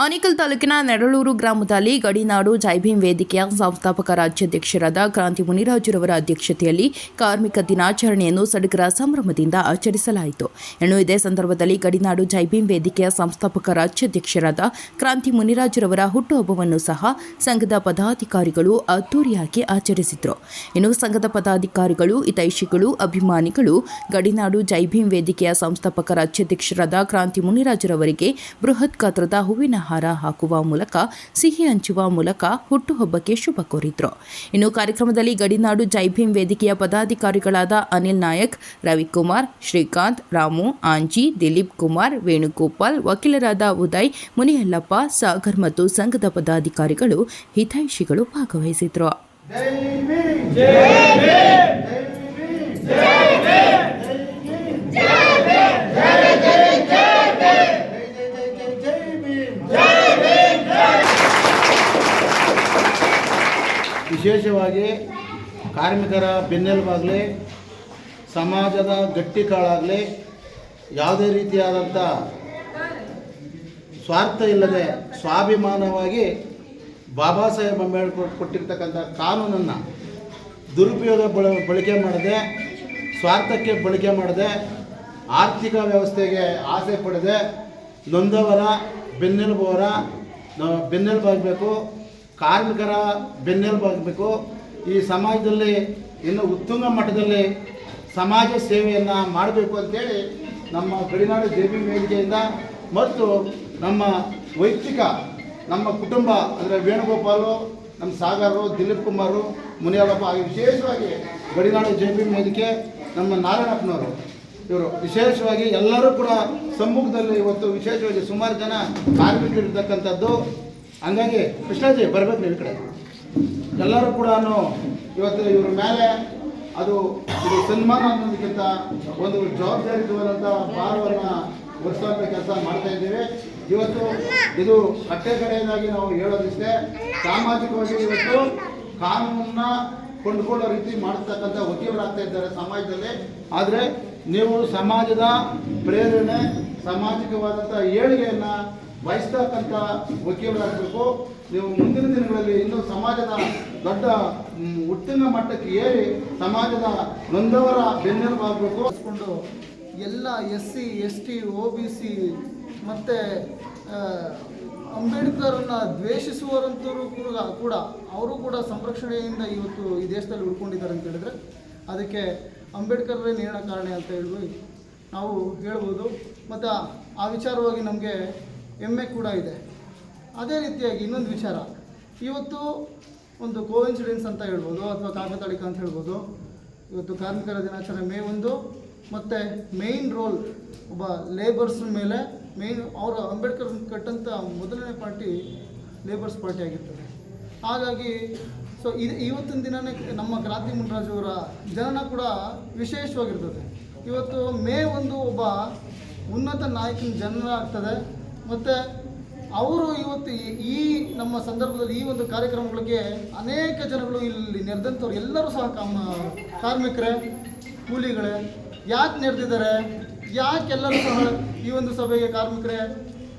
ಆನೇಕಲ್ ತಾಲೂಕಿನ ನೆರಳೂರು ಗ್ರಾಮದಲ್ಲಿ ಗಡಿನಾಡು ಜೈಭೀಮ್ ವೇದಿಕೆಯ ಸಂಸ್ಥಾಪಕ ರಾಜ್ಯಾಧ್ಯಕ್ಷರಾದ ಕ್ರಾಂತಿ ಮುನಿರಾಜುರವರ ಅಧ್ಯಕ್ಷತೆಯಲ್ಲಿ ಕಾರ್ಮಿಕ ದಿನಾಚರಣೆಯನ್ನು ಸಡಗರ ಸಂಭ್ರಮದಿಂದ ಆಚರಿಸಲಾಯಿತು. ಇನ್ನು ಇದೇ ಸಂದರ್ಭದಲ್ಲಿ ಗಡಿನಾಡು ಜೈಭೀಮ್ ವೇದಿಕೆಯ ಸಂಸ್ಥಾಪಕ ರಾಜ್ಯಾಧ್ಯಕ್ಷರಾದ ಕ್ರಾಂತಿ ಮುನಿರಾಜುರವರ ಹುಟ್ಟುಹಬ್ಬವನ್ನು ಸಹ ಸಂಘದ ಪದಾಧಿಕಾರಿಗಳು ಅದ್ದೂರಿಯಾಗಿ ಆಚರಿಸಿದರು. ಇನ್ನು ಸಂಘದ ಪದಾಧಿಕಾರಿಗಳು, ಹಿತೈಷಿಗಳು, ಅಭಿಮಾನಿಗಳು ಗಡಿನಾಡು ಜೈಭೀಮ್ ವೇದಿಕೆಯ ಸಂಸ್ಥಾಪಕ ರಾಜ್ಯಾಧ್ಯಕ್ಷರಾದ ಕ್ರಾಂತಿ ಮುನಿರಾಜುರವರಿಗೆ ಬೃಹತ್ ಗಾತ್ರದ ಹೂವಿನ ಹಾರ ಹಾಕುವ ಮೂಲಕ ಸಿಹಿ ಹಂಚುವ ಮೂಲಕ ಹುಟ್ಟುಹಬ್ಬಕ್ಕೆ ಶುಭ ಕೋರಿದ್ರು. ಇನ್ನು ಕಾರ್ಯಕ್ರಮದಲ್ಲಿ ಗಡಿನಾಡು ಜೈಭೀಮ್ ವೇದಿಕೆಯ ಪದಾಧಿಕಾರಿಗಳಾದ ಅನಿಲ್ ನಾಯಕ್, ರವಿಕುಮಾರ್, ಶ್ರೀಕಾಂತ್, ರಾಮು, ಆಂಜಿ, ದಿಲೀಪ್ ಕುಮಾರ್, ವೇಣುಗೋಪಾಲ್, ವಕೀಲರಾದ ಉದಯ್, ಮುನಿಯಲ್ಲಪ್ಪ, ಸಾಗರ್ ಮತ್ತು ಸಂಘದ ಪದಾಧಿಕಾರಿಗಳು, ಹಿತೈಷಿಗಳು ಭಾಗವಹಿಸಿದ್ರು. ವಿಶೇಷವಾಗಿ ಕಾರ್ಮಿಕರ ಬೆನ್ನೆಲುಬಾಗಲಿ, ಸಮಾಜದ ಗಟ್ಟಿಕಾಳಾಗಲಿ, ಯಾವುದೇ ರೀತಿಯಾದಂಥ ಸ್ವಾರ್ಥ ಇಲ್ಲದೆ ಸ್ವಾಭಿಮಾನವಾಗಿ ಬಾಬಾ ಸಾಹೇಬ್ ಅಂಬೇಡ್ಕರ್ ಕೊಟ್ಟಿರ್ತಕ್ಕಂಥ ಕಾನೂನನ್ನು ದುರುಪಯೋಗ ಬಳಕೆ ಮಾಡದೆ, ಸ್ವಾರ್ಥಕ್ಕೆ ಬಳಕೆ ಮಾಡದೆ, ಆರ್ಥಿಕ ವ್ಯವಸ್ಥೆಗೆ ಆಸೆ ಪಡದೆ ನೊಂದವರ ಬೆನ್ನೆಲುಬಾಗಬೇಕು, ಕಾರ್ಮಿಕರ ಬೆನ್ನೆಲುಬಾಗಬೇಕು. ಈ ಸಮಾಜದಲ್ಲಿ ಇನ್ನು ಉತ್ತುಂಗ ಮಟ್ಟದಲ್ಲಿ ಸಮಾಜ ಸೇವೆಯನ್ನು ಮಾಡಬೇಕು ಅಂತೇಳಿ ನಮ್ಮ ಗಡಿನಾಡು ಜೈಭೀಮ್ ವೇದಿಕೆಯಿಂದ ಮತ್ತು ನಮ್ಮ ವೈಯಕ್ತಿಕ ನಮ್ಮ ಕುಟುಂಬ ಅಂದರೆ ವೇಣುಗೋಪಾಲು, ನಮ್ಮ ಸಾಗರು, ದಿಲೀಪ್ ಕುಮಾರು, ಮುನಿಯಲ್ಲಪ್ಪ, ಹಾಗೆ ವಿಶೇಷವಾಗಿ ಗಡಿನಾಡು ಜೈಭೀಮ್ ವೇದಿಕೆ ನಮ್ಮ ನಾರಾಯಣಪ್ಪನವರು, ಇವರು ವಿಶೇಷವಾಗಿ ಎಲ್ಲರೂ ಕೂಡ ಸಮ್ಮುಖದಲ್ಲಿ ಇವತ್ತು ವಿಶೇಷವಾಗಿ ಸುಮಾರು ಜನ ಕಾರ್ಮಿಕರು ಇರ್ತಕ್ಕಂಥದ್ದು. ಹಂಗಾಗಿ ಕೃಷ್ಣಾಜಿ ಬರಬೇಕು ನೀವು ಈ ಕಡೆ. ಎಲ್ಲರೂ ಕೂಡ ಇವತ್ತು ಇವ್ರ ಮೇಲೆ ಇದು ಸನ್ಮಾನ ಅನ್ನೋದಕ್ಕಿಂತ ಒಂದು ಜವಾಬ್ದಾರಿಯುತವಾದಂಥ ಭಾರವನ್ನು ಹೊರಿಸುವಂಥ ಕೆಲಸ ಮಾಡ್ತಾ ಇದ್ದೇವೆ. ಇವತ್ತು ಇದು ಕಟ್ಟೆ ಕಡೆಯದಾಗಿ ನಾವು ಹೇಳೋದಿಷ್ಟೇ, ಸಾಮಾಜಿಕವಾಗಿ ಇವತ್ತು ಕಾನೂನನ್ನ ಕೊಂಡುಕೊಳ್ಳೋ ರೀತಿ ಮಾಡತಕ್ಕಂಥ ವಕೀಲರಾಗ್ತಾ ಇದ್ದಾರೆ ಸಮಾಜದಲ್ಲಿ. ಆದರೆ ನೀವು ಸಮಾಜದ ಪ್ರೇರಣೆ, ಸಾಮಾಜಿಕವಾದಂಥ ಏಳಿಗೆಯನ್ನು ಬಯಸ್ತಕ್ಕಂಥ ವಕೀಲರಾಗಬೇಕು. ನೀವು ಮುಂದಿನ ದಿನಗಳಲ್ಲಿ ಇನ್ನೂ ಸಮಾಜದ ದೊಡ್ಡ ಉತ್ತುಂಗ ಮಟ್ಟಕ್ಕೆ ಏರಿ ಸಮಾಜದ ನೊಂದವರ ಬೆನ್ನೆಲುಬಾಗಬೇಕು. ಎಲ್ಲ SC, ST, OBC ಮತ್ತು ಅಂಬೇಡ್ಕರನ್ನು ದ್ವೇಷಿಸುವರಂತರೂ ಕೂಡ ಅವರು ಕೂಡ ಸಂರಕ್ಷಣೆಯಿಂದ ಇವತ್ತು ಈ ದೇಶದಲ್ಲಿ ಉಳ್ಕೊಂಡಿದ್ದಾರೆ ಅಂತ ಹೇಳಿದ್ರೆ ಅದಕ್ಕೆ ಅಂಬೇಡ್ಕರ್ರೇ ನೇರಣ ಕಾರಣ ಅಂತ ಹೇಳಿ ನಾವು ಹೇಳ್ಬೋದು. ಮತ್ತು ಆ ವಿಚಾರವಾಗಿ ನಮಗೆ ಹೆಮ್ಮೆ ಕೂಡ ಇದೆ. ಅದೇ ರೀತಿಯಾಗಿ ಇನ್ನೊಂದು ವಿಚಾರ, ಇವತ್ತು ಒಂದು ಕೋಇನ್ಸಿಡೆನ್ಸ್ ಅಂತ ಹೇಳ್ಬೋದು ಅಥವಾ ಕಾಕತಾಳೀಕ ಅಂತ ಹೇಳ್ಬೋದು. ಇವತ್ತು ಕಾರ್ಮಿಕರ ದಿನಾಚರಣೆ May 1 ಮತ್ತು ಮೇಯ್ನ್ ರೋಲ್ ಒಬ್ಬ ಲೇಬರ್ಸ್ ಮೇಲೆ ಅವರು ಅಂಬೇಡ್ಕರ್ ಕಟ್ಟಂಥ ಮೊದಲನೇ ಪಾರ್ಟಿ ಲೇಬರ್ಸ್ ಪಾರ್ಟಿ ಆಗಿರ್ತದೆ. ಹಾಗಾಗಿ ಇವತ್ತಿನ ದಿನವೇ ನಮ್ಮ ಕ್ರಾಂತಿ ಮುನಿರಾಜುವರ ಜನನ ಕೂಡ ವಿಶೇಷವಾಗಿರ್ತದೆ. ಇವತ್ತು May 1 ಒಬ್ಬ ಉನ್ನತ ನಾಯಕನ ಜನನ ಆಗ್ತದೆ. ಮತ್ತು ಅವರು ಇವತ್ತು ಈ ನಮ್ಮ ಸಂದರ್ಭದಲ್ಲಿ ಈ ಒಂದು ಕಾರ್ಯಕ್ರಮಗಳಿಗೆ ಅನೇಕ ಜನಗಳು ಇಲ್ಲಿ ನೆರೆದಂಥವ್ರು ಎಲ್ಲರೂ ಸಹ ಕಾರ್ಮಿಕರೇ, ಕೂಲಿಗಳೇ. ಯಾಕೆ ನೆರೆದಿದ್ದಾರೆ, ಯಾಕೆಲ್ಲರೂ ಸಹ ಈ ಒಂದು ಸಭೆಗೆ ಕಾರ್ಮಿಕರೇ,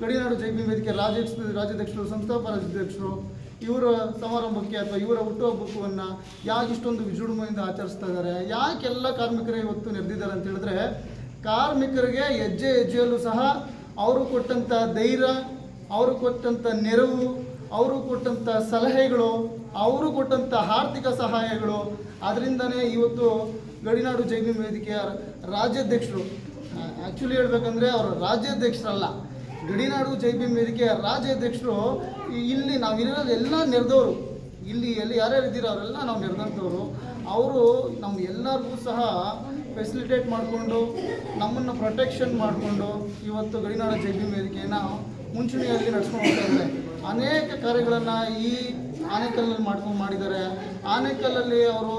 ಗಡಿನಾಡು ಜೈಭೀಮ್ ವೇದಿಕೆ ರಾಜ್ಯಾಧ್ಯಕ್ಷರು, ಸಂಸ್ಥಾಪಕ ರಾಜ್ಯಾಧ್ಯಕ್ಷರು ಇವರ ಸಮಾರಂಭಕ್ಕೆ ಅಥವಾ ಇವರ ಹುಟ್ಟುಹಬ್ಬವನ್ನು ಯಾಕೆ ಇಷ್ಟೊಂದು ವಿಜೃಂಭಣೆಯಿಂದ ಆಚರಿಸ್ತಾ ಇದ್ದಾರೆ, ಯಾಕೆಲ್ಲ ಕಾರ್ಮಿಕರೇ ಇವತ್ತು ನೆರೆದಿದ್ದಾರೆ ಅಂತ ಹೇಳಿದ್ರೆ, ಕಾರ್ಮಿಕರಿಗೆ ಹೆಜ್ಜೆ ಹೆಜ್ಜೆಯಲ್ಲೂ ಸಹ ಅವರು ಕೊಟ್ಟಂಥ ಧೈರ್ಯ, ಅವರು ಕೊಟ್ಟಂಥ ನೆರವು, ಅವರು ಕೊಟ್ಟಂಥ ಸಲಹೆಗಳು, ಅವರು ಕೊಟ್ಟಂಥ ಆರ್ಥಿಕ ಸಹಾಯಗಳು, ಅದರಿಂದನೇ ಇವತ್ತು ಗಡಿನಾಡು ಜೈಭೀಮ್ ವೇದಿಕೆಯ ರಾಜ್ಯಾಧ್ಯಕ್ಷರು, ಆ್ಯಕ್ಚುಲಿ ಹೇಳ್ಬೇಕಂದ್ರೆ ಅವರು ರಾಜ್ಯಾಧ್ಯಕ್ಷರಲ್ಲ, ಗಡಿನಾಡು ಜೈಭೀಮ್ ವೇದಿಕೆಯ ರಾಜ್ಯಾಧ್ಯಕ್ಷರು. ಇಲ್ಲಿ ನಾವಿರೋದು ಎಲ್ಲ ನೆರೆದವರು, ಇಲ್ಲಿ ಯಾರ್ಯಾರು ಇದ್ದೀರೋ ಅವರೆಲ್ಲ ನಾವು ನೆರೆದಂಥವ್ರು. ಅವರು ನಮ್ಮ ಎಲ್ಲರಿಗೂ ಸಹ ಫೆಸಿಲಿಟೇಟ್ ಮಾಡಿಕೊಂಡು ನಮ್ಮನ್ನು ಪ್ರೊಟೆಕ್ಷನ್ ಮಾಡಿಕೊಂಡು ಇವತ್ತು ಗಡಿನಾಡು ಜೈಭೀಮ್ ವೇದಿಕೆಯನ್ನು ಮುಂಚೂಣಿಯಾಗಿ ನಡೆಸ್ಕೊಂಡು ಹೋಗ್ತಾ ಇದ್ದಾರೆ. ಅನೇಕ ಕಾರ್ಯಗಳನ್ನು ಈ ಆನೇಕಲ್ಲಲ್ಲಿ ಮಾಡಿದ್ದಾರೆ. ಆನೇಕಲ್ಲಲ್ಲಿ ಅವರು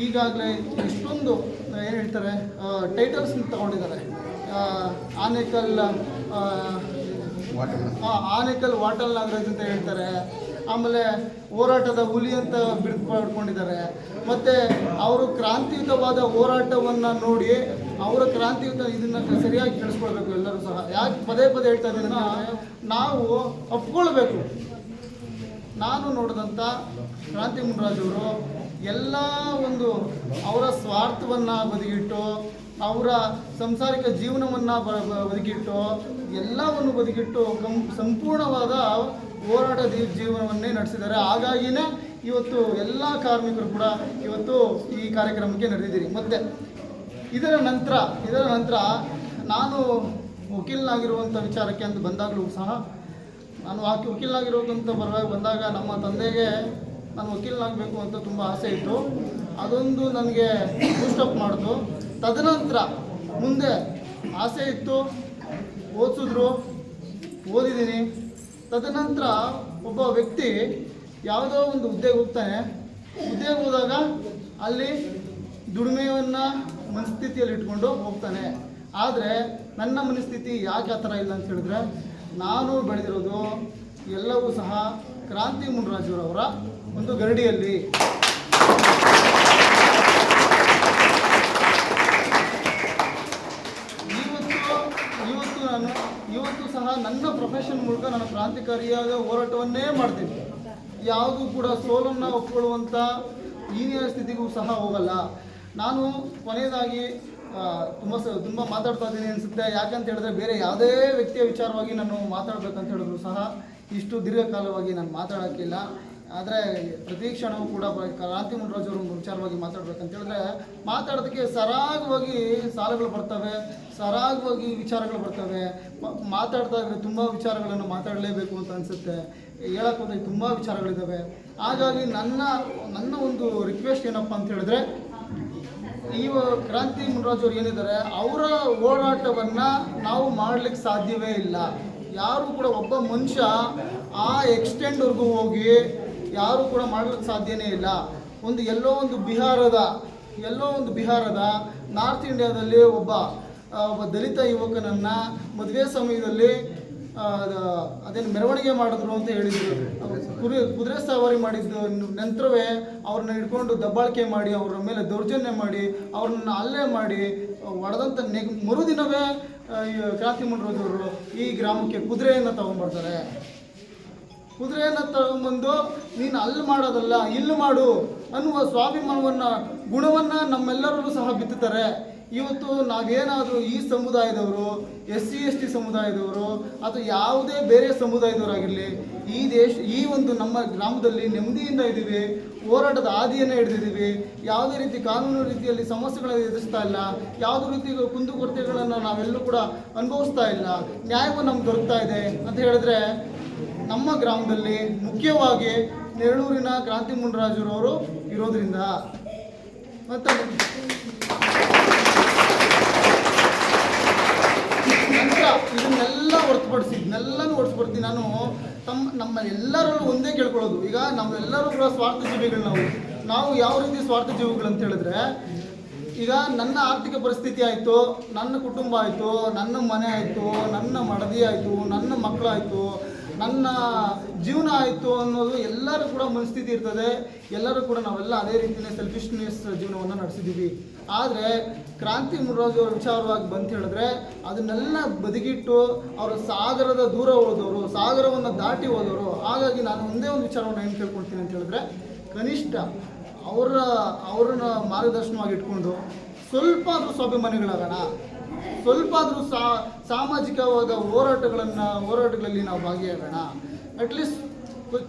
ಈಗಾಗಲೇ ಎಷ್ಟೊಂದು ಏನು ಹೇಳ್ತಾರೆ ಟೈಟಲ್ಸ್ ತಗೊಂಡಿದ್ದಾರೆ. ಆನೇಕಲ್ ವಾಟರ್ ನಾಗರಾಜ್ ಅಂತ ಹೇಳ್ತಾರೆ. ಆಮೇಲೆ ಹೋರಾಟದ ಹುಲಿ ಅಂತ ಬಿಡ್ಕೊಂಡಿದ್ದಾರೆ. ಮತ್ತು ಅವರು ಕ್ರಾಂತಿಯುತವಾದ ಹೋರಾಟವನ್ನು ನೋಡಿ ಅವರ ಕ್ರಾಂತಿಯುತ ಇದನ್ನು ಸರಿಯಾಗಿ ಕೇಳಿಸ್ಕೊಳ್ಬೇಕು ಎಲ್ಲರೂ ಸಹ. ಯಾಕೆ ಪದೇ ಪದೇ ಹೇಳ್ತಾ ಇದ್ದೀನ, ನಾವು ಒಪ್ಕೊಳ್ಬೇಕು. ನಾನು ನೋಡಿದಂಥ ಕ್ರಾಂತಿ ಮುನಿರಾಜವರು ಎಲ್ಲ ಒಂದು ಅವರ ಸ್ವಾರ್ಥವನ್ನು ಬದಿಗಿಟ್ಟು, ಅವರ ಸಂಸಾರಿಕ ಜೀವನವನ್ನು ಬದಿಗಿಟ್ಟು, ಎಲ್ಲವನ್ನು ಬದಿಗಿಟ್ಟು ಸಂಪೂರ್ಣವಾದ ಹೋರಾಟ ಜೀವನವನ್ನೇ ನಡೆಸಿದ್ದಾರೆ. ಹಾಗಾಗಿಯೇ ಇವತ್ತು ಎಲ್ಲ ಕಾರ್ಮಿಕರು ಕೂಡ ಇವತ್ತು ಈ ಕಾರ್ಯಕ್ರಮಕ್ಕೆ ನಡೆದಿದ್ದೀರಿ. ಮತ್ತು ಇದರ ನಂತರ ನಾನು ವಕೀಲನಾಗಿರುವಂಥ ವಿಚಾರಕ್ಕೆ ಅಂತ ಬಂದಾಗಲೂ ಸಹ, ನಾನು ವಕೀಲನಾಗಿರೋದಂತ ಬಂದಾಗ ನಮ್ಮ ತಂದೆಗೆ ನಾನು ವಕೀಲನಾಗಬೇಕು ಅಂತ ತುಂಬ ಆಸೆ ಇತ್ತು. ಅದೊಂದು ನನಗೆ ಬೂಸ್ಟಪ್ ಮಾಡಿತು. ತದನಂತರ ಮುಂದೆ ಆಸೆ ಇತ್ತು, ಓದಿಸಿದ್ರು, ಓದಿದ್ದೀನಿ. ತದನಂತರ ಒಬ್ಬ ವ್ಯಕ್ತಿ ಯಾವುದೋ ಒಂದು ಹುದ್ದೆಗೆ ಹೋಗ್ತಾನೆ. ಹುದ್ದೆಗೆ ಹೋದಾಗ ಅಲ್ಲಿ ದುಡಿಮೆಯನ್ನು ಮನಸ್ಥಿತಿಯಲ್ಲಿ ಇಟ್ಕೊಂಡು ಹೋಗ್ತಾನೆ. ಆದರೆ ನನ್ನ ಮನಸ್ಥಿತಿ ಯಾಕೆ ಆ ಥರ ಇಲ್ಲ ಅಂತ ಹೇಳಿದ್ರೆ, ನಾನು ಬೆಳೆದಿರೋದು ಎಲ್ಲವೂ ಸಹ ಕ್ರಾಂತಿ ಮುನಿರಾಜುರವರ ಒಂದು ಗರಡಿಯಲ್ಲಿ. ಇವತ್ತು ಸಹ ನನ್ನ ಪ್ರೊಫೆಷನ್ ಮೂಲಕ ನಾನು ಕ್ರಾಂತಿಕಾರಿಯಾದ ಹೋರಾಟವನ್ನೇ ಮಾಡ್ತೀನಿ. ಯಾವುದೂ ಕೂಡ ಸೋಲನ್ನು ಒಪ್ಕೊಳ್ಳುವಂಥ ಹೀನಿಯ ಸ್ಥಿತಿಗೂ ಸಹ ಹೋಗಲ್ಲ. ನಾನು ಕೊನೆಯದಾಗಿ ತುಂಬ ಮಾತಾಡ್ತಾ ಇದ್ದೀನಿ ಅನಿಸುತ್ತೆ. ಯಾಕಂತ ಹೇಳಿದ್ರೆ ಬೇರೆ ಯಾವುದೇ ವ್ಯಕ್ತಿಯ ವಿಚಾರವಾಗಿ ನಾನು ಮಾತಾಡಬೇಕಂತ ಹೇಳಿದ್ರು ಸಹ ಇಷ್ಟು ದೀರ್ಘಕಾಲವಾಗಿ ನಾನು ಮಾತಾಡೋಕ್ಕಿಲ್ಲ. ಆದರೆ ಪ್ರತಿ ಕ್ಷಣವೂ ಕೂಡ ಕ್ರಾಂತಿ ಮುನಿರಾಜುವರು ವಿಚಾರವಾಗಿ ಮಾತಾಡಬೇಕಂತ ಹೇಳಿದ್ರೆ ಮಾತಾಡೋದಕ್ಕೆ ಸರಾಗವಾಗಿ ಸಾಲುಗಳು ಬರ್ತವೆ, ಸರಾಗವಾಗಿ ವಿಚಾರಗಳು ಬರ್ತವೆ. ಮಾತಾಡ್ತಾ ಇದ್ದರೆ ತುಂಬ ವಿಚಾರಗಳನ್ನು ಮಾತಾಡಲೇಬೇಕು ಅಂತ ಅನಿಸುತ್ತೆ. ಹೇಳಕ್ಕೆ ಹೋದರೆ ತುಂಬ ವಿಚಾರಗಳಿದ್ದಾವೆ. ಹಾಗಾಗಿ ನನ್ನ ಒಂದು ರಿಕ್ವೆಸ್ಟ್ ಏನಪ್ಪ ಅಂತ ಹೇಳಿದ್ರೆ, ಈ ಕ್ರಾಂತಿ ಮುನಿರಾಜುವರು ಏನಿದ್ದಾರೆ ಅವರ ಹೋರಾಟವನ್ನು ನಾವು ಮಾಡಲಿಕ್ಕೆ ಸಾಧ್ಯವೇ ಇಲ್ಲ. ಯಾರು ಕೂಡ ಒಬ್ಬ ಮನುಷ್ಯ ಆ ಎಕ್ಸ್ಟೆಂಡ್ವರೆಗೂ ಹೋಗಿ ಯಾರೂ ಕೂಡ ಮಾಡಲಿಕ್ಕೆ ಸಾಧ್ಯನೇ ಇಲ್ಲ. ಎಲ್ಲೋ ಒಂದು ಬಿಹಾರದ ನಾರ್ತ್ ಇಂಡಿಯಾದಲ್ಲಿ ಒಬ್ಬ ದಲಿತ ಯುವಕನನ್ನು ಮದುವೆ ಸಮಯದಲ್ಲಿ ಅದೇನು ಮೆರವಣಿಗೆ ಮಾಡಿದ್ರು ಅಂತ ಹೇಳಿದರು. ಕುದುರೆ ಸವಾರಿ ಮಾಡಿದ್ದು ನಂತರವೇ ಅವ್ರನ್ನ ಹಿಡ್ಕೊಂಡು ದಬ್ಬಾಳಿಕೆ ಮಾಡಿ ಅವ್ರ ಮೇಲೆ ದೌರ್ಜನ್ಯ ಮಾಡಿ ಅವ್ರನ್ನ ಹಲ್ಲೆ ಮಾಡಿ ಹೊಡೆದಂಥ ಮರುದಿನವೇ ಕ್ರಾಂತಿ ಮುನಿರಾಜುವರು ಈ ಗ್ರಾಮಕ್ಕೆ ಕುದುರೆಯನ್ನು ತಗೊಂಡ್ಬರ್ತಾರೆ. ಕುದುರೆಯನ್ನು ತಗೊಂಬಂದು ನೀನು ಅಲ್ಲಿ ಮಾಡೋದಲ್ಲ ಇಲ್ಲಿ ಮಾಡು ಅನ್ನುವ ಸ್ವಾಭಿಮಾನವನ್ನು ಗುಣವನ್ನು ನಮ್ಮೆಲ್ಲರೂ ಸಹ ಬಿತ್ತುತ್ತಾರೆ. ಇವತ್ತು ನಾವೇನಾದರೂ ಈ ಸಮುದಾಯದವರು, SC/ST ಸಮುದಾಯದವರು ಅಥವಾ ಯಾವುದೇ ಬೇರೆ ಸಮುದಾಯದವರಾಗಿರಲಿ, ಈ ಒಂದು ನಮ್ಮ ಗ್ರಾಮದಲ್ಲಿ ನೆಮ್ಮದಿಯಿಂದ ಇದ್ದೀವಿ, ಹೋರಾಟದ ಹಾದಿಯನ್ನು ಹಿಡಿದಿದ್ದೀವಿ. ಯಾವುದೇ ರೀತಿ ಕಾನೂನು ರೀತಿಯಲ್ಲಿ ಸಮಸ್ಯೆಗಳನ್ನು ಎದುರಿಸ್ತಾ ಇಲ್ಲ, ಯಾವುದೇ ರೀತಿ ಕುಂದುಕೊರತೆಗಳನ್ನು ನಾವೆಲ್ಲೂ ಕೂಡ ಅನುಭವಿಸ್ತಾ ಇಲ್ಲ, ನ್ಯಾಯವು ನಮ್ಗೆ ದೊರಕ್ತಾ ಇದೆ ಅಂತ ಹೇಳಿದ್ರೆ ನಮ್ಮ ಗ್ರಾಮದಲ್ಲಿ ಮುಖ್ಯವಾಗಿ ನೆರಳೂರಿನ ಕ್ರಾಂತಿ ಮುನಿರಾಜುರವರು ಇರೋದ್ರಿಂದ. ಮತ್ತು ನಂತರ ಇದನ್ನೆಲ್ಲ ಹೊರತುಪಡಿಸಿ ನಾನು ನಮ್ಮ ಎಲ್ಲರಲ್ಲೂ ಒಂದೇ ಕೇಳ್ಕೊಳ್ಳೋದು, ಈಗ ನಮ್ಮೆಲ್ಲರೂ ಕೂಡ ಸ್ವಾರ್ಥ ಜೀವಿಗಳು. ನಾವು ಯಾವ ರೀತಿ ಸ್ವಾರ್ಥ ಜೀವಿಗಳು ಅಂತ ಹೇಳಿದ್ರೆ, ಈಗ ನನ್ನ ಆರ್ಥಿಕ ಪರಿಸ್ಥಿತಿ ಆಯಿತು, ನನ್ನ ಕುಟುಂಬ ಆಯಿತು, ನನ್ನ ಮನೆ ಆಯಿತು, ನನ್ನ ಮಡದಿ ಆಯಿತು, ನನ್ನ ಮಕ್ಕಳಾಯಿತು, ನನ್ನ ಜೀವನ ಆಯಿತು ಅನ್ನೋದು ಎಲ್ಲರೂ ಕೂಡ ಮನಸ್ಥಿತಿ ಇರ್ತದೆ. ಎಲ್ಲರೂ ಕೂಡ ನಾವೆಲ್ಲ ಅದೇ ರೀತಿಯೇ ಸೆಲ್ಫಿಶ್ನೆಸ್ ಜೀವನವನ್ನು ನಡೆಸಿದ್ದೀವಿ. ಆದರೆ ಕ್ರಾಂತಿ ಮುನಿರಾಜುವರ ವಿಚಾರವಾಗಿ ಬಂತು ಹೇಳಿದ್ರೆ ಅದನ್ನೆಲ್ಲ ಬದಿಗಿಟ್ಟು ಅವರು ಸಾಗರದ ದೂರ ಹೋದವರು, ಸಾಗರವನ್ನು ದಾಟಿ ಹೋದವರು. ಹಾಗಾಗಿ ನಾನು ಒಂದೇ ಒಂದು ವಿಚಾರವನ್ನು ಏನು ಕೇಳ್ಕೊಳ್ತೀನಿ ಅಂತ ಹೇಳಿದ್ರೆ, ಕನಿಷ್ಠ ಅವ್ರನ್ನ ಮಾರ್ಗದರ್ಶನವಾಗಿ ಇಟ್ಕೊಂಡು ಸ್ವಲ್ಪ ಆದರೂ ಸ್ವಾಭಿಮಾನಿಗಳಾಗೋಣ, ಸ್ವಲ್ಪ ಆದರೂ ಸಾಮಾಜಿಕವಾದ ಹೋರಾಟಗಳಲ್ಲಿ ನಾವು ಭಾಗಿಯಾಗೋಣ. ಅಟ್ಲೀಸ್ಟ್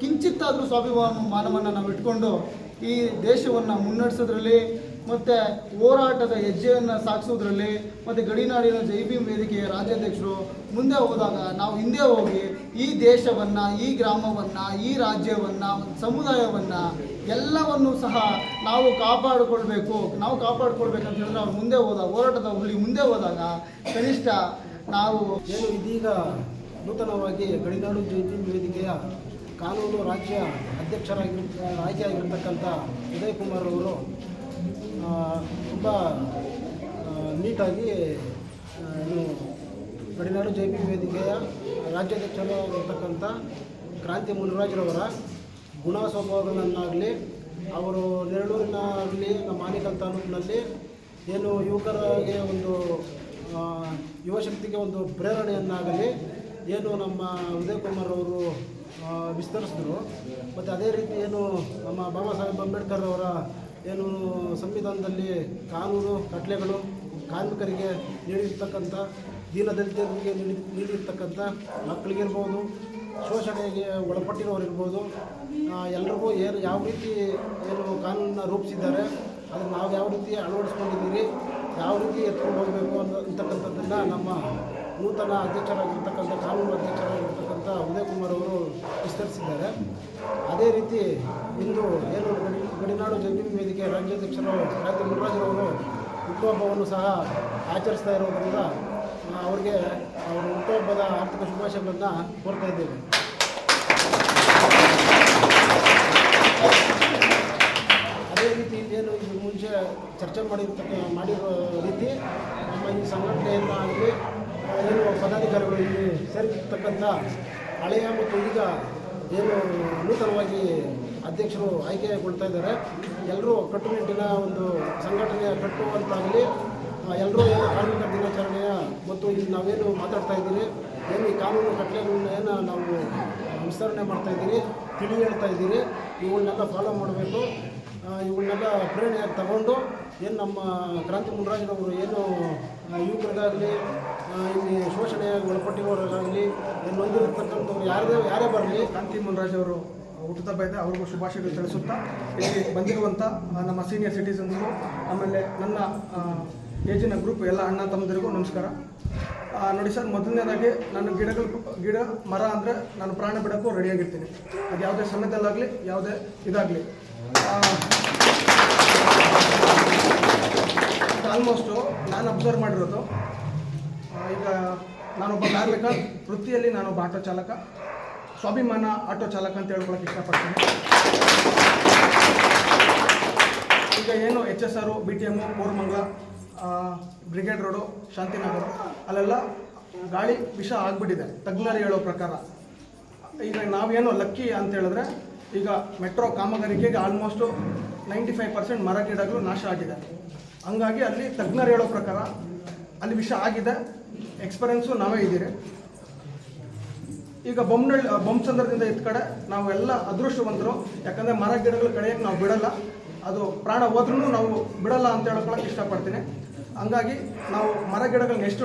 ಕಿಂಚಿತ್ತಾದರೂ ಸ್ವಾಭಿಮಾನವನ್ನು ನಾವು ಇಟ್ಕೊಂಡು ಈ ದೇಶವನ್ನು ಮುನ್ನಡೆಸೋದ್ರಲ್ಲಿ ಮತ್ತು ಹೋರಾಟದ ಹೆಜ್ಜೆಯನ್ನು ಸಾಗಿಸೋದ್ರಲ್ಲಿ ಮತ್ತು ಗಡಿನಾಡಿನ ಜೈ ಭೀಮ್ ವೇದಿಕೆಯ ರಾಜ್ಯಾಧ್ಯಕ್ಷರು ಮುಂದೆ ಹೋದಾಗ ನಾವು ಹಿಂದೆ ಹೋಗಿ ಈ ದೇಶವನ್ನು, ಈ ಗ್ರಾಮವನ್ನು, ಈ ರಾಜ್ಯವನ್ನು, ಸಮುದಾಯವನ್ನು ಎಲ್ಲವನ್ನೂ ಸಹ ನಾವು ಕಾಪಾಡಿಕೊಳ್ಬೇಕಂತ ಹೇಳಿದ್ರೆ ಅವ್ರು ಮುಂದೆ ಹೋದಾಗ, ಹೋರಾಟದ ಹುಲಿ ಮುಂದೆ ಹೋದಾಗ ಕನಿಷ್ಠ ನಾವು ಇದೀಗ ನೂತನವಾಗಿ ಗಡಿನಾಡು ಜೈ ಭೀಮ್ ವೇದಿಕೆಯ ಕಾನೂನು ರಾಜ್ಯ ಆಯ್ಕೆಯಾಗಿರ್ತಕ್ಕಂಥ ಉದಯ್ ಕುಮಾರ್ ಅವರು ತುಂಬ ನೀಟಾಗಿ ಗಡಿನಾಡು ಜೈ ಭೀಮ್ ವೇದಿಕೆಯ ರಾಜ್ಯಾಧ್ಯಕ್ಷರಾಗಿರ್ತಕ್ಕಂಥ ಕ್ರಾಂತಿ ಮುನಿರಾಜುರವರ ಗುಣ ಸ್ವಭಾವಗಳನ್ನಾಗಲಿ ಅವರು ನೆರಳೂರಿನಾಗಲಿ ನಮ್ಮ ಆನೇಕಲ್ ತಾಲೂಕಿನಲ್ಲಿ ಏನು ಯುವಕರಿಗೆ ಒಂದು ಯುವಶಕ್ತಿಗೆ ಒಂದು ಪ್ರೇರಣೆಯನ್ನಾಗಲಿ ಏನು ನಮ್ಮ ಉದಯ್ ಕುಮಾರ್ ಅವರು ವಿಸ್ತರಿಸಿದ್ರು. ಮತ್ತು ಅದೇ ರೀತಿ ಏನು ನಮ್ಮ ಬಾಬಾ ಸಾಹೇಬ್ ಅಂಬೇಡ್ಕರ್ ಅವರ ಏನು ಸಂವಿಧಾನದಲ್ಲಿ ಕಾನೂನು ಕಟ್ಲೆಗಳು ಕಾರ್ಮಿಕರಿಗೆ ನೀಡಿರ್ತಕ್ಕಂಥ ದೀನದಲಿತರಿಗೆ ನೀಡಿರ್ತಕ್ಕಂಥ ಮಕ್ಕಳಿಗಿರ್ಬೋದು, ಶೋಷಣೆಗೆ ಒಳಪಟ್ಟಿರೋರಿರ್ಬೋದು, ಎಲ್ರಿಗೂ ಏನು ಯಾವ ರೀತಿ ಏನು ಕಾನೂನನ್ನ ರೂಪಿಸಿದ್ದಾರೆ ಅದನ್ನು ನಾವು ಯಾವ ರೀತಿ ಅಳವಡಿಸ್ಕೊಂಡಿದ್ದೀರಿ, ಯಾವ ರೀತಿ ಎತ್ಕೊಂಡು ಹೋಗಬೇಕು ಅಂತಕ್ಕಂಥದ್ದನ್ನು ನಮ್ಮ ನೂತನ ಅಧ್ಯಕ್ಷರಾಗಿರ್ತಕ್ಕಂಥ ಕಾನೂನು ಅಧ್ಯಕ್ಷರಾಗಿರ್ತಕ್ಕಂಥ ಉದಯ್ ಕುಮಾರ್ ಅವರು ವಿಸ್ತರಿಸಿದ್ದಾರೆ. ಅದೇ ರೀತಿ ಇಂದು ಏನು ಗಡಿನಾಡು ಜಂಗಮ ವೇದಿಕೆ ರಾಜ್ಯಾಧ್ಯಕ್ಷರು ಕ್ರಾಂತಿ ಮುನಿರಾಜರವರು ಹುಟ್ಟುಹಬ್ಬವನ್ನು ಸಹ ಆಚರಿಸ್ತಾ ಇರೋದರಿಂದ ಅವರಿಗೆ ಅವರ ಹುಟ್ಟುಹಬ್ಬದ ಆರ್ಥಿಕ ಶುಭಾಶಯಗಳನ್ನು ಕೋರ್ತಾ ಇದ್ದೇವೆ. ಅದೇ ರೀತಿ ಏನು ಮುಂಚೆ ಚರ್ಚೆ ಮಾಡಿರೋ ರೀತಿ ನಮ್ಮ ಈ ಸಂಘಟನೆಯನ್ನಾಗಲಿ ಏನು ಪದಾಧಿಕಾರಿಗಳು ಇಲ್ಲಿ ಸೇರಿರ್ತಕ್ಕಂಥ ಹಳೆಯ ಮತ್ತು ಈಗ ಏನು ನೂತನವಾಗಿ ಅಧ್ಯಕ್ಷರು ಆಯ್ಕೆಗೊಳ್ತಾ ಇದ್ದಾರೆ, ಎಲ್ಲರೂ ಕಟ್ಟುನಿಟ್ಟಿನ ಒಂದು ಸಂಘಟನೆ ಕಟ್ಟುವಂತಾಗಲಿ, ಎಲ್ಲರೂ ಏನು ಕಾರ್ಮಿಕ ದಿನಾಚರಣೆಯ ಮತ್ತು ಇಲ್ಲಿ ನಾವೇನು ಮಾತಾಡ್ತಾ ಇದ್ದೀರಿ, ಏನು ಈ ಕಾನೂನು ಕಟ್ಟಲೆಗಳನ್ನ ಏನು ನಾವು ವಿಸ್ತರಣೆ ಮಾಡ್ತಾಯಿದ್ದೀರಿ, ತಿಳಿ ಹೇಳ್ತಾ ಇದ್ದೀರಿ, ಇವುಗಳನ್ನೆಲ್ಲ ಫಾಲೋ ಮಾಡಬೇಕು. ಇವುಗಳನ್ನೆಲ್ಲ ಪ್ರೇರಣೆಯಾಗಿ ತಗೊಂಡು ಏನು ನಮ್ಮ ಕ್ರಾಂತಿ ಮುನಿರಾಜರವರು ಏನು ಯುವಕರಿಗಾಗಲಿ ಇಲ್ಲಿ ಶೋಷಣೆಯಾಗಿ ಒಳಪಟ್ಟಿರೋರಿಗಾಗಲಿ ಏನು ಹೊಂದಿರತಕ್ಕಂಥವ್ರು ಯಾರೇ ಬರಲಿ, ಕ್ರಾಂತಿ ಮುನಿರಾಜವರು ಹುಟ್ಟುಹಬ್ಬ ಇದೆ, ಅವ್ರಿಗೂ ಶುಭಾಶಯಗಳು ತಿಳಿಸುತ್ತಾ ಇಲ್ಲಿ ಬಂದಿರುವಂಥ ನಮ್ಮ ಸೀನಿಯರ್ ಸಿಟಿಸನ್ಸ್ಗೂ ಆಮೇಲೆ ನನ್ನ ಏಜಿನ ಗ್ರೂಪ್ ಎಲ್ಲ ಅಣ್ಣ ತಮ್ಮಂದಿರಿಗೂ ನಮಸ್ಕಾರ. ನೋಡಿ ಸರ್, ಮೊದಲನೇದಾಗಿ ನಾನು ಗಿಡ ಮರ ಅಂದರೆ ನಾನು ಪ್ರಾಣ ಬಿಡೋಕ್ಕೂ ರೆಡಿಯಾಗಿರ್ತೀನಿ. ಅದು ಯಾವುದೇ ಸಮಯದಲ್ಲಾಗಲಿ ಯಾವುದೇ ಇದಾಗಲಿ. ಆಲ್ಮೋಸ್ಟು ನಾನು ಅಬ್ಸರ್ವ್ ಮಾಡಿರೋದು, ಈಗ ನಾನೊಬ್ಬ ಕಾರ್ಮಿಕ, ವೃತ್ತಿಯಲ್ಲಿ ನಾನೊಬ್ಬ ಆಟೋ ಚಾಲಕ, ಸ್ವಾಭಿಮಾನ ಆಟೋ ಚಾಲಕ ಅಂತ ಹೇಳ್ಕೊಳಕ್ಕೆ ಇಷ್ಟಪಡ್ತೀನಿ. ಈಗ ಏನು HSR, BTM, Koramangala, brigade road, Shantinagar ಅಲ್ಲೆಲ್ಲ ಗಾಳಿ ವಿಷ ಆಗಿಬಿಟ್ಟಿದೆ ತಜ್ಞರು ಹೇಳೋ ಪ್ರಕಾರ. ಈಗ ನಾವೇನೋ ಲಕ್ಕಿ ಅಂತ ಹೇಳಿದ್ರೆ, ಈಗ ಮೆಟ್ರೋ ಕಾಮಗಾರಿಕೆಗೆ ಆಲ್ಮೋಸ್ಟು 95% ಮರ ಗಿಡಗಳು ನಾಶ ಆಗಿದೆ. ಹಂಗಾಗಿ ಅಲ್ಲಿ ತಜ್ಞರು ಹೇಳೋ ಪ್ರಕಾರ ಅಲ್ಲಿ ವಿಷ ಆಗಿದೆ. ಎಕ್ಸ್ಪೀರಿಯೆನ್ಸು ನಾವೇ ಇದ್ದೀರಿ. ಈಗ ಬೊಮ್ಮಸಂದ್ರದಿಂದ ಇದ್ದ ಕಡೆ ನಾವೆಲ್ಲ ಅದೃಷ್ಟವಂತರು, ಯಾಕಂದರೆ ಮರ ಗಿಡಗಳ ಕಡೆಗೆ ನಾವು ಬಿಡಲ್ಲ, ಅದು ಪ್ರಾಣ ಹೋದ್ರೂ ನಾವು ಬಿಡಲ್ಲ ಅಂತ ಹೇಳ್ಕೊಳಕ್ಕೆ ಇಷ್ಟಪಡ್ತೀನಿ. ಹಂಗಾಗಿ ನಾವು ಮರ ಗಿಡಗಳನ್ನ ಎಷ್ಟು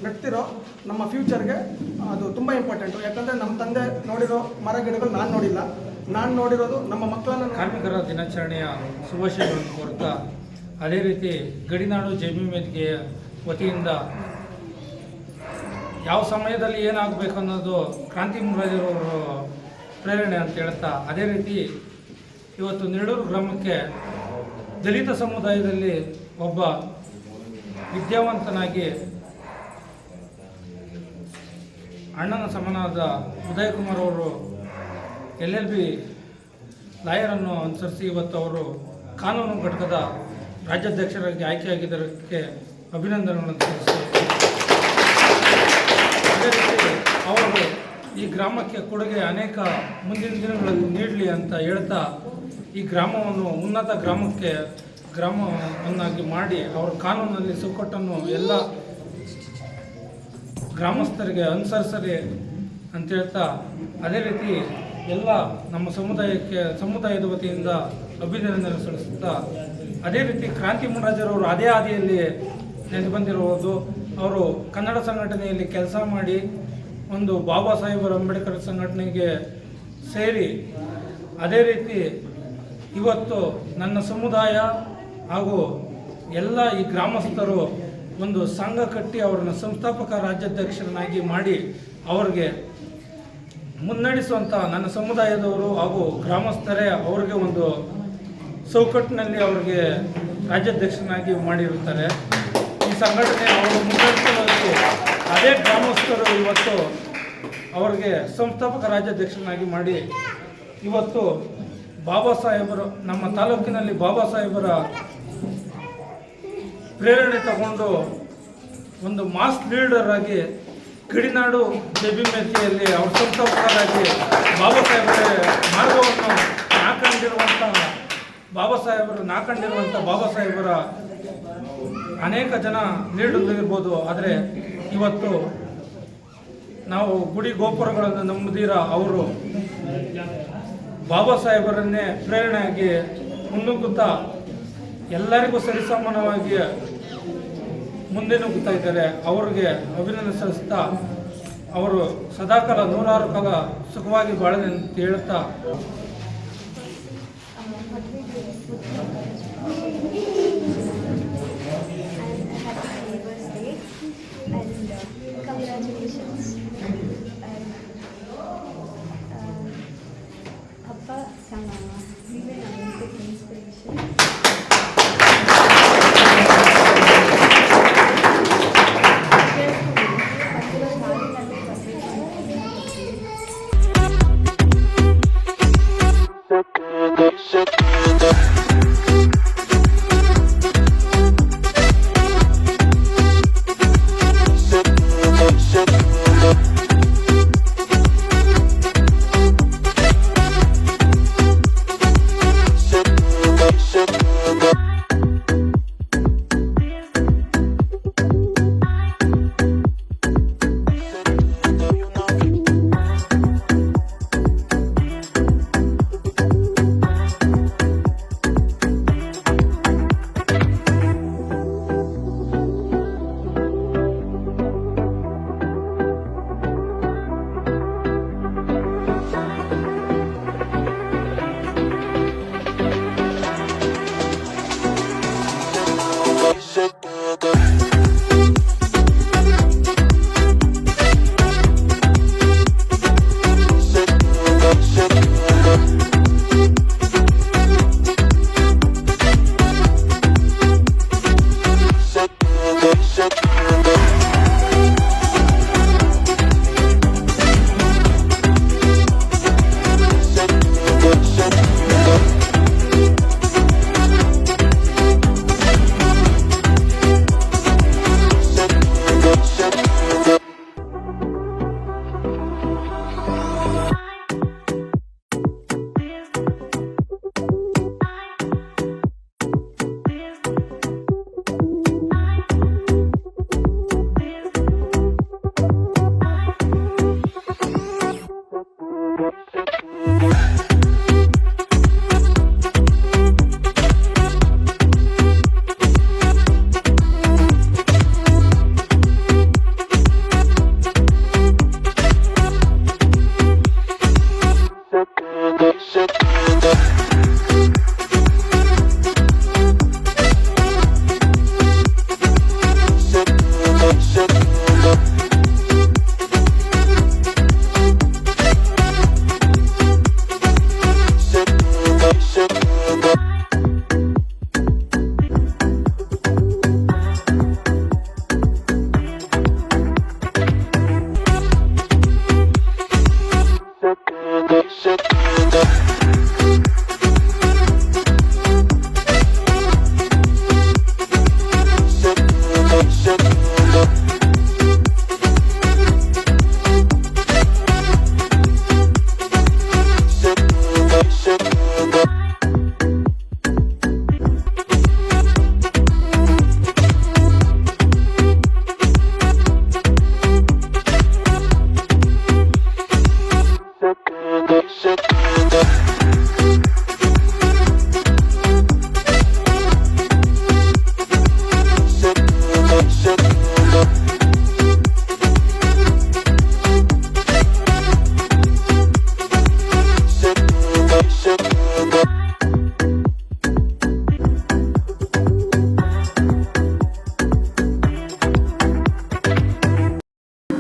ನೆಡ್ತಿರೋ ನಮ್ಮ ಫ್ಯೂಚರ್ಗೆ ಅದು ತುಂಬ ಇಂಪಾರ್ಟೆಂಟು. ಯಾಕಂದರೆ ನಮ್ಮ ತಂದೆ ನೋಡಿರೋ ಮರ ಗಿಡಗಳು ನಾನು ನೋಡಿರೋದು ನಮ್ಮ ಮಕ್ಕಳನ್ನು. ಕಾರ್ಮಿಕರ ದಿನಾಚರಣೆಯ ಶುಭಾಶಯಗಳನ್ನು ಕೋರ್ತಾ, ಅದೇ ರೀತಿ ಗಡಿನಾಡು ಜಂಗಮ ವೇದಿಕೆಯ ವತಿಯಿಂದ ಯಾವ ಸಮಯದಲ್ಲಿ ಏನಾಗಬೇಕು ಅನ್ನೋದು ಕ್ರಾಂತಿ ಮುನಿರಾಜರವರು ಪ್ರೇರಣೆ ಅಂತ ಹೇಳ್ತಾ, ಅದೇ ರೀತಿ ಇವತ್ತು ನೆರಳೂರು ಗ್ರಾಮಕ್ಕೆ ದಲಿತ ಸಮುದಾಯದಲ್ಲಿ ಒಬ್ಬ ವಿದ್ಯಾವಂತನಾಗಿ ಅಣ್ಣನ ಸಮನಾದ ಉದಯ್ ಕುಮಾರ್ ಅವರು LLB ಲಾಯರನ್ನು ಅನುಸರಿಸಿ ಇವತ್ತು ಅವರು ಕಾನೂನು ಘಟಕದ ರಾಜ್ಯಾಧ್ಯಕ್ಷರಾಗಿ ಆಯ್ಕೆಯಾಗಿದ್ದಕ್ಕೆ ಅಭಿನಂದನೆಗಳನ್ನು ತಿಳಿಸುತ್ತಾರೆ. ಅದೇ ರೀತಿ ಅವರು ಈ ಗ್ರಾಮಕ್ಕೆ ಕೊಡುಗೆ ಅನೇಕ ಮುಂದಿನ ದಿನಗಳಲ್ಲಿ ನೀಡಲಿ ಅಂತ ಹೇಳ್ತಾ, ಈ ಗ್ರಾಮವನ್ನು ಉನ್ನತ ಗ್ರಾಮವನ್ನಾಗಿ ಮಾಡಿ ಅವರ ಕಾನೂನಲ್ಲಿ ಚೌಕಟ್ಟನ್ನು ಎಲ್ಲ ಗ್ರಾಮಸ್ಥರಿಗೆ ಅನುಸರಿಸಲಿ ಅಂತ ಹೇಳ್ತಾ, ಅದೇ ರೀತಿ ಎಲ್ಲ ನಮ್ಮ ಸಮುದಾಯದ ವತಿಯಿಂದ ಅಭಿನಂದನೆ ಸಲ್ಲಿಸುತ್ತಾ, ಅದೇ ರೀತಿ ಕ್ರಾಂತಿ ಮುನಿರಾಜರವರು ಅದೇ ಹಾದಿಯಲ್ಲಿ ನೆಲೆ ಬಂದಿರುವುದು. ಅವರು ಕನ್ನಡ ಸಂಘಟನೆಯಲ್ಲಿ ಕೆಲಸ ಮಾಡಿ ಒಂದು ಬಾಬಾ ಸಾಹೇಬ್ ಅಂಬೇಡ್ಕರ್ ಸಂಘಟನೆಗೆ ಸೇರಿ, ಅದೇ ರೀತಿ ಇವತ್ತು ನನ್ನ ಸಮುದಾಯ ಹಾಗೂ ಎಲ್ಲ ಈ ಗ್ರಾಮಸ್ಥರು ಒಂದು ಸಂಘ ಕಟ್ಟಿ ಅವರನ್ನು ಸಂಸ್ಥಾಪಕ ರಾಜ್ಯಾಧ್ಯಕ್ಷರನ್ನಾಗಿ ಮಾಡಿ ಅವರಿಗೆ ಮುನ್ನಡೆಸುವಂಥ ನನ್ನ ಸಮುದಾಯದವರು ಹಾಗೂ ಗ್ರಾಮಸ್ಥರೇ ಅವರಿಗೆ ಒಂದು ಚೌಕಟ್ಟಿನಲ್ಲಿ ಅವರಿಗೆ ರಾಜ್ಯಾಧ್ಯಕ್ಷನಾಗಿ ಮಾಡಿರುತ್ತಾರೆ. ಈ ಸಂಘಟನೆ ಅವರು ಮುನ್ನಡೆಸುವಲ್ಲಿ ಅದೇ ಗ್ರಾಮಸ್ಥರು ಇವತ್ತು ಅವರಿಗೆ ಸಂಸ್ಥಾಪಕ ರಾಜ್ಯಾಧ್ಯಕ್ಷನಾಗಿ ಮಾಡಿ ಇವತ್ತು ಬಾಬಾ ಸಾಹೇಬರು ನಮ್ಮ ತಾಲೂಕಿನಲ್ಲಿ ಬಾಬಾ ಸಾಹೇಬರ ಪ್ರೇರಣೆ ತಗೊಂಡು ಒಂದು ಮಾಸ್ ಲೀಡರ್ ಆಗಿ ಗಡಿನಾಡು ಜೈಬಿಮೇತಿಯಲ್ಲಿ ಅವ್ರ ಸಂಸ್ಥಾಪಕರಾಗಿ ಬಾಬಾ ಸಾಹೇಬರೇ ಮಾರ್ಗವನ್ನು ನಾಕಂಡಿರುವಂಥ ಬಾಬಾ ಸಾಹೇಬರ ಅನೇಕ ಜನ ನೀಡುತ್ತಿರ್ಬೋದು. ಆದರೆ ಇವತ್ತು ನಾವು ಗುಡಿ ಗೋಪುರಗಳನ್ನು ನಂಬುದಿರ ಅವರು ಬಾಬಾ ಸಾಹೇಬರನ್ನೇ ಪ್ರೇರಣೆಯಾಗಿ ಮುನ್ನುಗ್ಗುತ್ತಾ ಎಲ್ಲರಿಗೂ ಸರಿಸಮಾನವಾಗಿ ಮುಂದೆ ನುಗ್ಗುತ್ತಾ ಇದ್ದಾರೆ. ಅವರಿಗೆ ಅಭಿನಂದನೆ ಸಲ್ಲಿಸ್ತಾ ಅವರು ಸದಾಕಾಲ 100 ಕಾಲ ಸುಖವಾಗಿ ಬಾಳಲಿ ಅಂತ ಹೇಳ್ತಾ Congratulations. Appa, we were a big inspiration.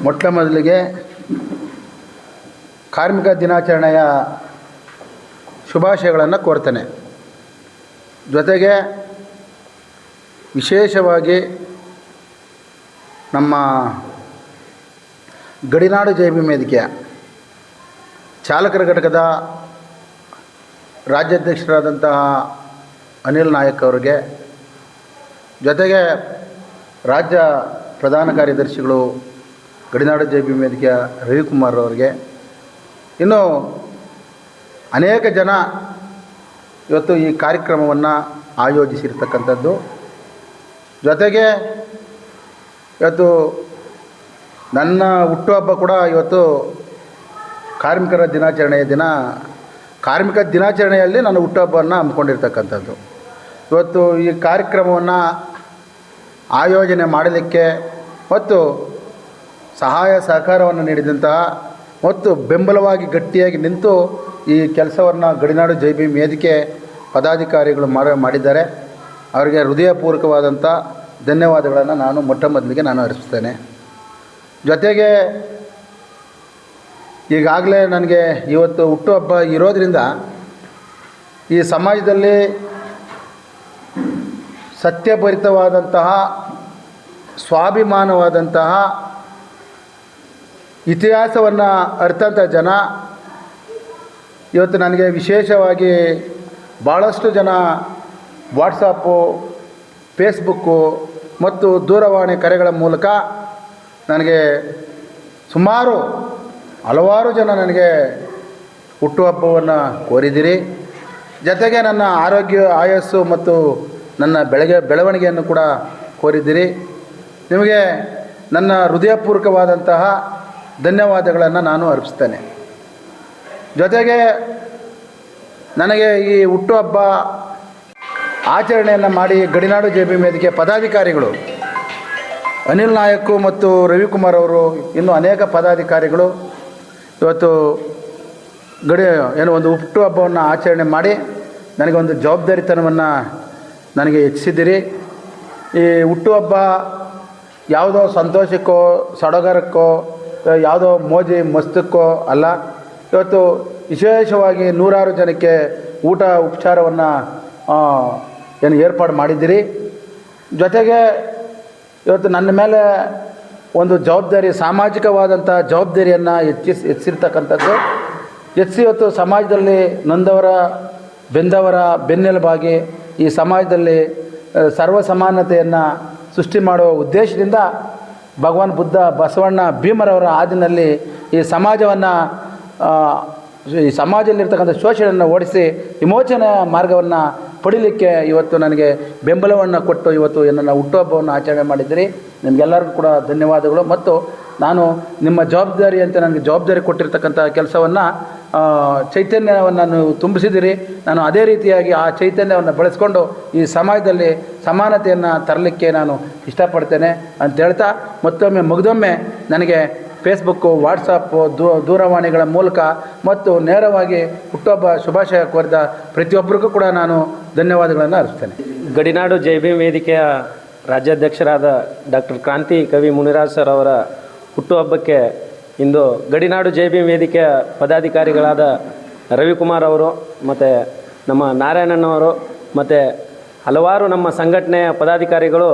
ಮೊಟ್ಟ ಮೊದಲಿಗೆ ಕಾರ್ಮಿಕ ದಿನಾಚರಣೆಯ ಶುಭಾಶಯಗಳನ್ನು ಕೋರ್ತೇನೆ. ಜೊತೆಗೆ ವಿಶೇಷವಾಗಿ ನಮ್ಮ ಗಡಿನಾಡು ಜೈಭೀಮ್ ವೇದಿಕೆಯ ಚಾಲಕರ ಘಟಕದ ರಾಜ್ಯಾಧ್ಯಕ್ಷರಾದಂತಹ ಅನಿಲ್ ನಾಯಕ್ ಅವರಿಗೆ, ಜೊತೆಗೆ ರಾಜ್ಯ ಪ್ರಧಾನ ಕಾರ್ಯದರ್ಶಿಗಳು ಗಡಿನಾಡು ಜೆ ಬಿ ವೇದಿಕೆಯ ರವಿಕುಮಾರ್ ಅವರಿಗೆ, ಇನ್ನೂ ಅನೇಕ ಜನ ಇವತ್ತು ಈ ಕಾರ್ಯಕ್ರಮವನ್ನು ಆಯೋಜಿಸಿರ್ತಕ್ಕಂಥದ್ದು. ಜೊತೆಗೆ ಇವತ್ತು ನನ್ನ ಹುಟ್ಟುಹಬ್ಬ ಕೂಡ ಇವತ್ತು ಕಾರ್ಮಿಕರ ದಿನಾಚರಣೆಯ ದಿನ, ಕಾರ್ಮಿಕ ದಿನಾಚರಣೆಯಲ್ಲಿ ನನ್ನ ಹುಟ್ಟುಹಬ್ಬವನ್ನು ಹಮ್ಮಿಕೊಂಡಿರ್ತಕ್ಕಂಥದ್ದು. ಇವತ್ತು ಈ ಕಾರ್ಯಕ್ರಮವನ್ನು ಆಯೋಜನೆ ಮಾಡಲಿಕ್ಕೆ ಮತ್ತು ಸಹಾಯ ಸಹಕಾರವನ್ನು ನೀಡಿದಂತಹ ಮತ್ತು ಬೆಂಬಲವಾಗಿ ಗಟ್ಟಿಯಾಗಿ ನಿಂತು ಈ ಕೆಲಸವನ್ನು ಗಡಿನಾಡು ಜೈ ಭೀಮ್ ವೇದಿಕೆ ಪದಾಧಿಕಾರಿಗಳು ಮಾಡಿದ್ದಾರೆ. ಅವರಿಗೆ ಹೃದಯಪೂರ್ವಕವಾದಂಥ ಧನ್ಯವಾದಗಳನ್ನು ನಾನು ಮೊಟ್ಟ ಮೊದಲಿಗೆ ನಾನು ಅರ್ಪಿಸ್ತೇನೆ. ಜೊತೆಗೆ ಈಗಾಗಲೇ ನನಗೆ ಇವತ್ತು ಹುಟ್ಟುಹಬ್ಬ ಇರೋದರಿಂದ ಈ ಸಮಾಜದಲ್ಲಿ ಸತ್ಯಭರಿತವಾದಂತಹ ಸ್ವಾಭಿಮಾನವಾದಂತಹ ಇತಿಹಾಸವನ್ನು ಅರ್ಥಂಥ ಜನ ಇವತ್ತು ನನಗೆ ವಿಶೇಷವಾಗಿ ಭಾಳಷ್ಟು ಜನ ವಾಟ್ಸಪ್ಪು, ಫೇಸ್ಬುಕ್ಕು ಮತ್ತು ದೂರವಾಣಿ ಕರೆಗಳ ಮೂಲಕ ನನಗೆ ಹಲವಾರು ಜನ ನನಗೆ ಹುಟ್ಟುಹಬ್ಬವನ್ನು ಕೋರಿದಿರಿ. ಜೊತೆಗೆ ನನ್ನ ಆರೋಗ್ಯ, ಆಯಸ್ಸು ಮತ್ತು ನನ್ನ ಬೆಳವಣಿಗೆಯನ್ನು ಕೂಡ ಕೋರಿದ್ದೀರಿ. ನಿಮಗೆ ನನ್ನ ಹೃದಯಪೂರ್ವಕವಾದಂತಹ ಧನ್ಯವಾದಗಳನ್ನು ನಾನು ಅರ್ಪಿಸ್ತೇನೆ. ಜೊತೆಗೆ ನನಗೆ ಈ ಹುಟ್ಟುಹಬ್ಬ ಆಚರಣೆಯನ್ನು ಮಾಡಿ ಗಡಿನಾಡು ಜೆ ಬಿ ವೇದಿಕೆ ಪದಾಧಿಕಾರಿಗಳು ಅನಿಲ್ ನಾಯಕ್ ಮತ್ತು ರವಿಕುಮಾರ್ ಅವರು, ಇನ್ನೂ ಅನೇಕ ಪದಾಧಿಕಾರಿಗಳು ಇವತ್ತು ಒಂದು ಹುಟ್ಟುಹಬ್ಬವನ್ನು ಆಚರಣೆ ಮಾಡಿ ನನಗೆ ಒಂದು ಜವಾಬ್ದಾರಿತನವನ್ನು ನನಗೆ ಹೆಚ್ಚಿಸಿದ್ದೀರಿ. ಈ ಹುಟ್ಟುಹಬ್ಬ ಯಾವುದೋ ಸಂತೋಷಕ್ಕೋ ಸಡಗರಕ್ಕೋ ಯಾವುದೋ ಮೋಜಿ ಮಸ್ತಕ್ಕೋ ಅಲ್ಲ. ಇವತ್ತು ವಿಶೇಷವಾಗಿ ನೂರಾರು ಜನಕ್ಕೆ ಊಟ ಉಪಚಾರವನ್ನು ಏರ್ಪಾಡು ಮಾಡಿದ್ದೀರಿ. ಜೊತೆಗೆ ಇವತ್ತು ನನ್ನ ಮೇಲೆ ಒಂದು ಜವಾಬ್ದಾರಿ, ಸಾಮಾಜಿಕವಾದಂಥ ಜವಾಬ್ದಾರಿಯನ್ನು ಹೆಚ್ಚಿರ್ತಕ್ಕಂಥದ್ದು. ಇವತ್ತು ಸಮಾಜದಲ್ಲಿ ನೊಂದವರ ಬೆಂದವರ ಬೆನ್ನೆಲುಬಾಗಿ ಈ ಸಮಾಜದಲ್ಲಿ ಸರ್ವ ಸಮಾನತೆಯನ್ನು ಸೃಷ್ಟಿ ಮಾಡುವ ಉದ್ದೇಶದಿಂದ ಭಗವಾನ್ ಬುದ್ಧ, ಬಸವಣ್ಣ, ಭೀಮರವರ ಹಾದಿನಲ್ಲಿ ಈ ಸಮಾಜದಲ್ಲಿರ್ತಕ್ಕಂಥ ಶೋಷಣೆಯನ್ನು ಓಡಿಸಿ ವಿಮೋಚನೆ ಮಾರ್ಗವನ್ನು ಪಡೀಲಿಕ್ಕೆ ಇವತ್ತು ನನಗೆ ಬೆಂಬಲವನ್ನು ಕೊಟ್ಟು ಇವತ್ತು ನನ್ನ ಹುಟ್ಟುಹಬ್ಬವನ್ನು ಆಚರಣೆ ಮಾಡಿದ್ದೀರಿ. ನಿಮಗೆಲ್ಲರಿಗೂ ಕೂಡ ಧನ್ಯವಾದಗಳು. ಮತ್ತು ನಾನು ನಿಮ್ಮ ಜವಾಬ್ದಾರಿ ಅಂತ ನನಗೆ ಜವಾಬ್ದಾರಿ ಕೊಟ್ಟಿರ್ತಕ್ಕಂಥ ಕೆಲಸವನ್ನು ಚೈತನ್ಯವನ್ನು ನೀವು ತುಂಬಿಸಿದಿರಿ. ನಾನು ಅದೇ ರೀತಿಯಾಗಿ ಆ ಚೈತನ್ಯವನ್ನು ಬಳಸ್ಕೊಂಡು ಈ ಸಮಾಜದಲ್ಲಿ ಸಮಾನತೆಯನ್ನು ತರಲಿಕ್ಕೆ ನಾನು ಇಷ್ಟಪಡ್ತೇನೆ ಅಂತ ಹೇಳ್ತಾ, ಮತ್ತೊಮ್ಮೆ ನನಗೆ ಫೇಸ್ಬುಕ್ಕು, ವಾಟ್ಸಪ್ಪು, ದೂರವಾಣಿಗಳ ಮೂಲಕ ಮತ್ತು ನೇರವಾಗಿ ಹುಟ್ಟುಹಬ್ಬ ಶುಭಾಶಯ ಕೋರಿದ ಪ್ರತಿಯೊಬ್ಬರಿಗೂ ಕೂಡ ನಾನು ಧನ್ಯವಾದಗಳನ್ನು ಅರ್ಪಿಸ್ತೇನೆ. ಗಡಿನಾಡು ಜೈ ಭೀಮ್ ವೇದಿಕೆಯ ರಾಜ್ಯಾಧ್ಯಕ್ಷರಾದ ಡಾಕ್ಟರ್ ಕ್ರಾಂತಿ ಕವಿ ಮುನಿರಾಜ್ ಸರ್ ಅವರ ಹುಟ್ಟುಹಬ್ಬಕ್ಕೆ ಇಂದು ಗಡಿನಾಡು ಜೈ ಭೀಮ್ ವೇದಿಕೆಯ ಪದಾಧಿಕಾರಿಗಳಾದ ರವಿಕುಮಾರ್ ಅವರು ಮತ್ತು ನಮ್ಮ ನಾರಾಯಣನವರು ಮತ್ತು ಹಲವಾರು ನಮ್ಮ ಸಂಘಟನೆಯ ಪದಾಧಿಕಾರಿಗಳು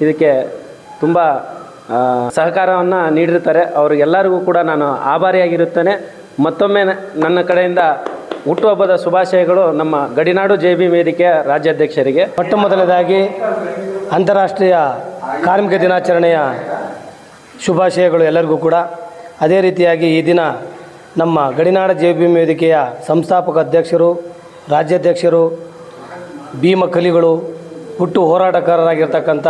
ಇದಕ್ಕೆ ತುಂಬ ಸಹಕಾರವನ್ನು ನೀಡಿರ್ತಾರೆ. ಅವರಿಗೆಲ್ಲರಿಗೂ ಕೂಡ ನಾನು ಆಭಾರಿಯಾಗಿರುತ್ತೇನೆ. ಮತ್ತೊಮ್ಮೆ ನನ್ನ ಕಡೆಯಿಂದ ಹುಟ್ಟುಹಬ್ಬದ ಶುಭಾಶಯಗಳು ನಮ್ಮ ಗಡಿನಾಡು ಜೈ ಭೀಮ್ ವೇದಿಕೆಯ ರಾಜ್ಯಾಧ್ಯಕ್ಷರಿಗೆ. ಮೊಟ್ಟ ಮೊದಲನೇದಾಗಿ ಅಂತಾರಾಷ್ಟ್ರೀಯ ಕಾರ್ಮಿಕ ದಿನಾಚರಣೆಯ ಶುಭಾಶಯಗಳು ಎಲ್ಲರಿಗೂ ಕೂಡ. ಅದೇ ರೀತಿಯಾಗಿ ಈ ದಿನ ನಮ್ಮ ಗಡಿನಾಡು ಜೈ ಭೀಮ್ ವೇದಿಕೆಯ ಸಂಸ್ಥಾಪಕ ಅಧ್ಯಕ್ಷರು, ರಾಜ್ಯಾಧ್ಯಕ್ಷರು, ಭೀಮ ಕಲಿಗಳು, ಹುಟ್ಟು ಹೋರಾಟಗಾರರಾಗಿರ್ತಕ್ಕಂಥ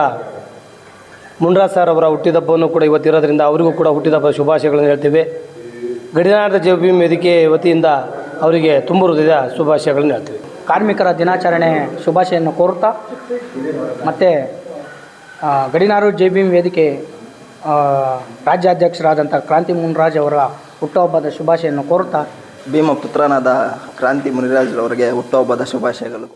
ಮುನ್ರಾಜ್ ಸರ್ ಅವರ ಹುಟ್ಟಿದಬ್ಬವನ್ನು ಕೂಡ ಇವತ್ತಿರೋದ್ರಿಂದ ಅವರಿಗೂ ಕೂಡ ಹುಟ್ಟಿದಬ್ಬ ಶುಭಾಶಯಗಳನ್ನು ಹೇಳ್ತೀವಿ. ಗಡಿನಾಡು ಜೈ ಭೀಮ್ ವೇದಿಕೆ ವತಿಯಿಂದ ಅವರಿಗೆ ತುಂಬ ಹೃದಯದ ಶುಭಾಶಯಗಳನ್ನು ಹೇಳ್ತೀವಿ. ಕಾರ್ಮಿಕರ ದಿನಾಚರಣೆ ಶುಭಾಶಯನ್ನು ಕೋರುತ್ತಾ ಮತ್ತು ಗಡಿನಾಡು ಜೈ ಭೀಮ್ ವೇದಿಕೆ ರಾಜ್ಯಾಧ್ಯಕ್ಷರಾದಂಥ ಕ್ರಾಂತಿ ಮುನಿರಾಜ್ ಅವರ ಹುಟ್ಟುಹಬ್ಬದ ಶುಭಾಶಯನ್ನು ಕೋರುತ್ತಾ ಭೀಮಪುತ್ರನಾದ ಕ್ರಾಂತಿ ಮುನಿರಾಜ್ ಅವರಿಗೆ ಹುಟ್ಟುಹಬ್ಬದ ಶುಭಾಶಯಗಳು.